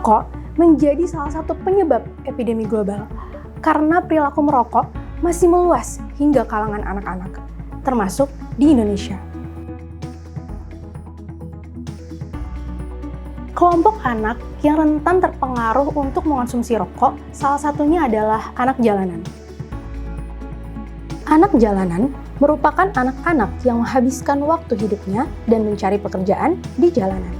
Rokok menjadi salah satu penyebab epidemi global karena perilaku merokok masih meluas hingga kalangan anak-anak, termasuk di Indonesia. Kelompok anak yang rentan terpengaruh untuk mengonsumsi rokok salah satunya adalah anak jalanan. Anak jalanan merupakan anak-anak yang menghabiskan waktu hidupnya dan mencari pekerjaan di jalanan.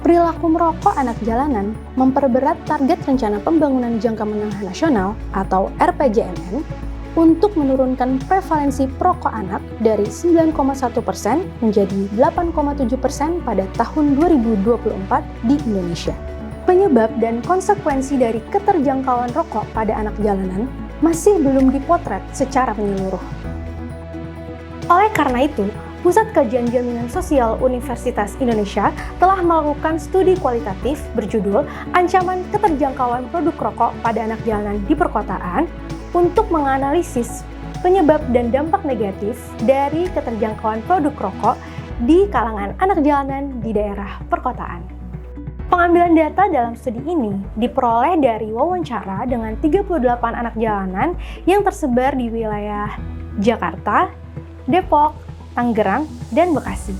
Perilaku merokok anak jalanan memperberat target Rencana Pembangunan Jangka Menengah Nasional atau RPJMN untuk menurunkan prevalensi perokok anak dari 9,1% menjadi 8,7% pada tahun 2024 di Indonesia. Penyebab dan konsekuensi dari keterjangkauan rokok pada anak jalanan masih belum dipotret secara menyeluruh. Oleh karena itu, Pusat Kajian Jaminan Sosial Universitas Indonesia telah melakukan studi kualitatif berjudul Ancaman Keterjangkauan Produk Rokok pada Anak Jalanan di Perkotaan untuk menganalisis penyebab dan dampak negatif dari keterjangkauan produk rokok di kalangan anak jalanan di daerah perkotaan. Pengambilan data dalam studi ini diperoleh dari wawancara dengan 38 anak jalanan yang tersebar di wilayah Jakarta, Depok, Tangerang, dan Bekasi.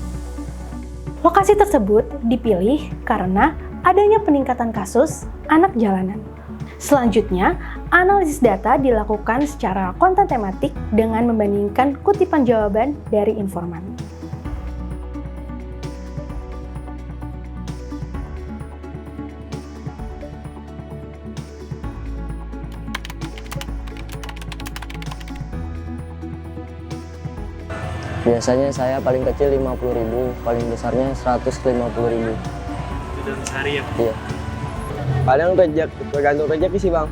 Lokasi tersebut dipilih karena adanya peningkatan kasus anak jalanan. Selanjutnya, analisis data dilakukan secara konten tematik dengan membandingkan kutipan jawaban dari informan. Biasanya saya paling kecil 50.000, paling besarnya 150.000. Dalam sehari ya? Iya. Kadang tergantung rezeki sih bang.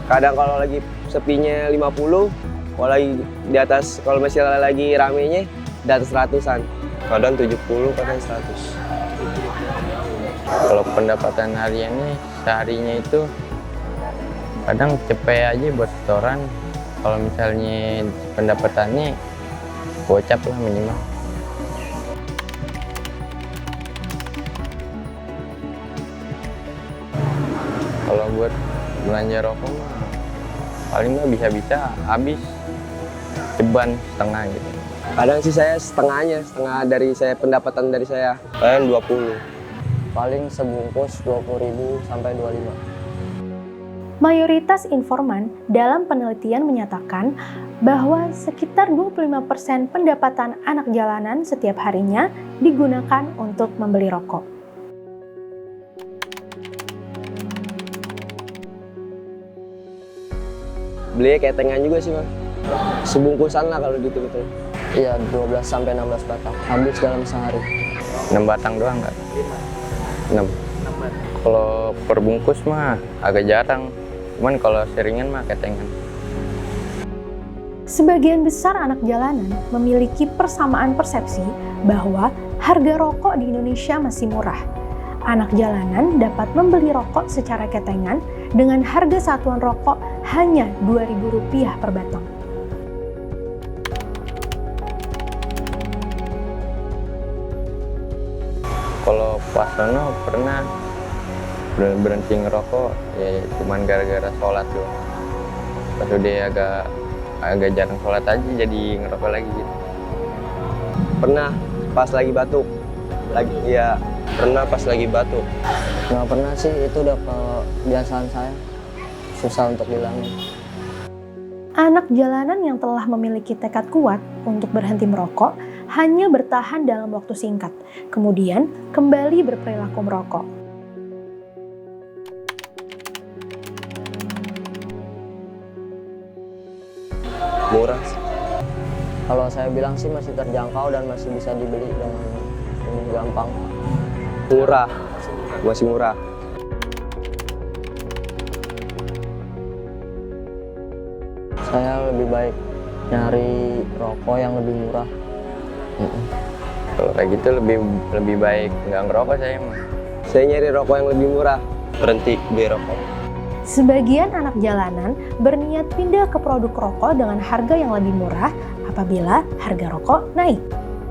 Kadang kalau lagi sepinya 50, kalau lagi di atas, kalau masih lagi ramenya di atas 100-an. Kadang 70, kadang 100. Kalau pendapatan hariannya seharinya itu kadang cepet aja buat setoran. Kalau misalnya pendapatannya gocap lah minimal. Kalau buat belanja rokok mah paling mah bisa-bisa habis ceban setengah gitu. Kadang sih saya setengah dari saya pendapatan dari saya. Kadang 20. Paling sebungkus 20.000 sampai 25. Mayoritas informan dalam penelitian menyatakan bahwa sekitar 25% pendapatan anak jalanan setiap harinya digunakan untuk membeli rokok. Beli ketengan juga sih bang. Sebungkusan lah kalau gitu-gitu. Iya, 12 sampai 16 batang. Habis dalam sehari. 6 batang doang nggak? 6. Kalau perbungkus mah agak jarang. Cuman kalau seringan mah ketengan. Sebagian besar anak jalanan memiliki persamaan persepsi bahwa harga rokok di Indonesia masih murah. Anak jalanan dapat membeli rokok secara ketengan dengan harga satuan rokok hanya Rp2.000 per batang. Kalau pas sono pernah berhenti ngerokok ya cuman gara-gara sholat doang. Pas udah agak jarang sholat aja jadi ngerokok lagi gitu. Pernah pas lagi batuk. Pernah pas lagi batuk. Nggak pernah sih, itu udah kebiasaan saya. Susah untuk hilangin. Anak jalanan yang telah memiliki tekad kuat untuk berhenti merokok hanya bertahan dalam waktu singkat, kemudian kembali berperilaku merokok. Murah. Kalau saya bilang sih masih terjangkau dan masih bisa dibeli dengan gampang. Murah. Masih murah. Saya lebih baik nyari rokok yang lebih murah. Kalau kayak gitu lebih baik nggak ngerokok saya mah. Saya nyari rokok yang lebih murah. Berhenti beli rokok. Sebagian anak jalanan berniat pindah ke produk rokok dengan harga yang lebih murah apabila harga rokok naik.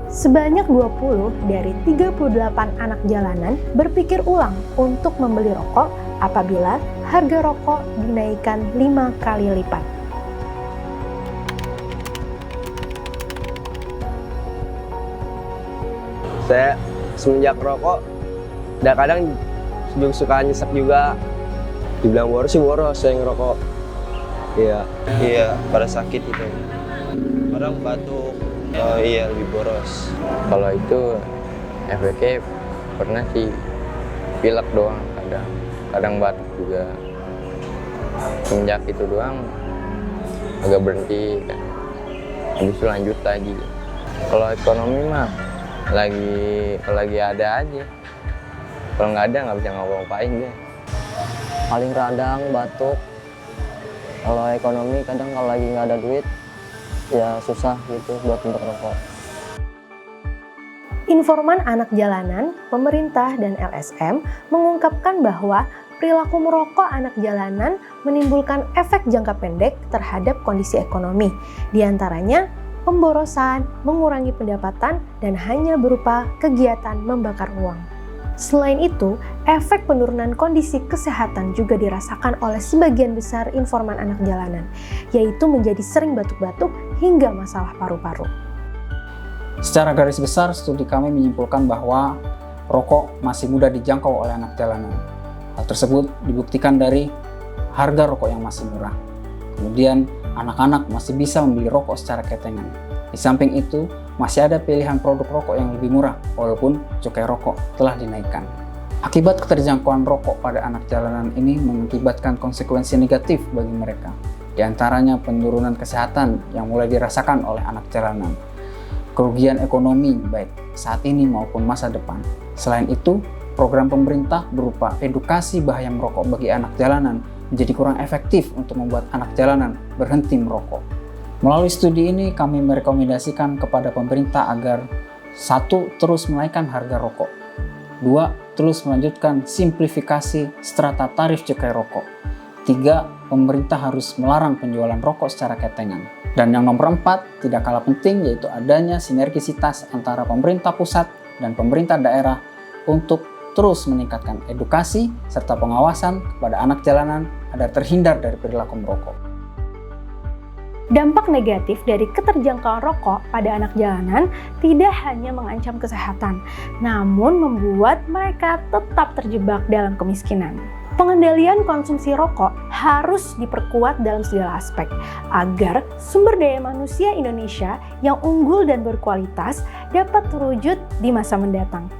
Sebanyak 20 dari 38 anak jalanan berpikir ulang untuk membeli rokok apabila harga rokok dinaikkan 5 kali lipat. Saya semenjak rokok, kadang suka nyesek juga. Dibilang boros sih boros, saya ngerokok. Iya, pada sakit itu. Kadang batuk, iya lebih boros. Kalau itu efeknya pernah sih pilek doang, kadang batuk juga. Semenjak itu doang agak berhenti kan. Habis itu lanjut lagi. Kalau ekonomi mah lagi ada aja. Kalau nggak ada nggak bisa ngapa-ngapain deh. Paling radang, batuk. Kalau ekonomi kadang kalau lagi nggak ada duit, ya susah gitu buat untuk rokok. Informan Anak Jalanan, pemerintah, dan LSM mengungkapkan bahwa perilaku merokok anak jalanan menimbulkan efek jangka pendek terhadap kondisi ekonomi. Di antaranya, pemborosan, mengurangi pendapatan, dan hanya berupa kegiatan membakar uang. Selain itu, efek penurunan kondisi kesehatan juga dirasakan oleh sebagian besar informan anak jalanan, yaitu menjadi sering batuk-batuk hingga masalah paru-paru. Secara garis besar, studi kami menyimpulkan bahwa rokok masih mudah dijangkau oleh anak jalanan. Hal tersebut dibuktikan dari harga rokok yang masih murah. Kemudian, anak-anak masih bisa membeli rokok secara ketengan. Di samping itu, masih ada pilihan produk rokok yang lebih murah, walaupun cukai rokok telah dinaikkan. Akibat keterjangkauan rokok pada anak jalanan ini mengakibatkan konsekuensi negatif bagi mereka. Di antaranya penurunan kesehatan yang mulai dirasakan oleh anak jalanan. Kerugian ekonomi baik saat ini maupun masa depan. Selain itu, program pemerintah berupa edukasi bahaya merokok bagi anak jalanan menjadi kurang efektif untuk membuat anak jalanan berhenti merokok. Melalui studi ini, kami merekomendasikan kepada pemerintah agar 1. Terus menaikkan harga rokok. 2. Terus melanjutkan simplifikasi strata tarif cukai rokok. 3. Pemerintah harus melarang penjualan rokok secara ketengan. Dan yang nomor 4, tidak kalah penting, yaitu adanya sinergisitas antara pemerintah pusat dan pemerintah daerah untuk terus meningkatkan edukasi serta pengawasan kepada anak jalanan agar terhindar dari perilaku merokok. Dampak negatif dari keterjangkauan rokok pada anak jalanan tidak hanya mengancam kesehatan, namun membuat mereka tetap terjebak dalam kemiskinan. Pengendalian konsumsi rokok harus diperkuat dalam segala aspek agar sumber daya manusia Indonesia yang unggul dan berkualitas dapat terwujud di masa mendatang.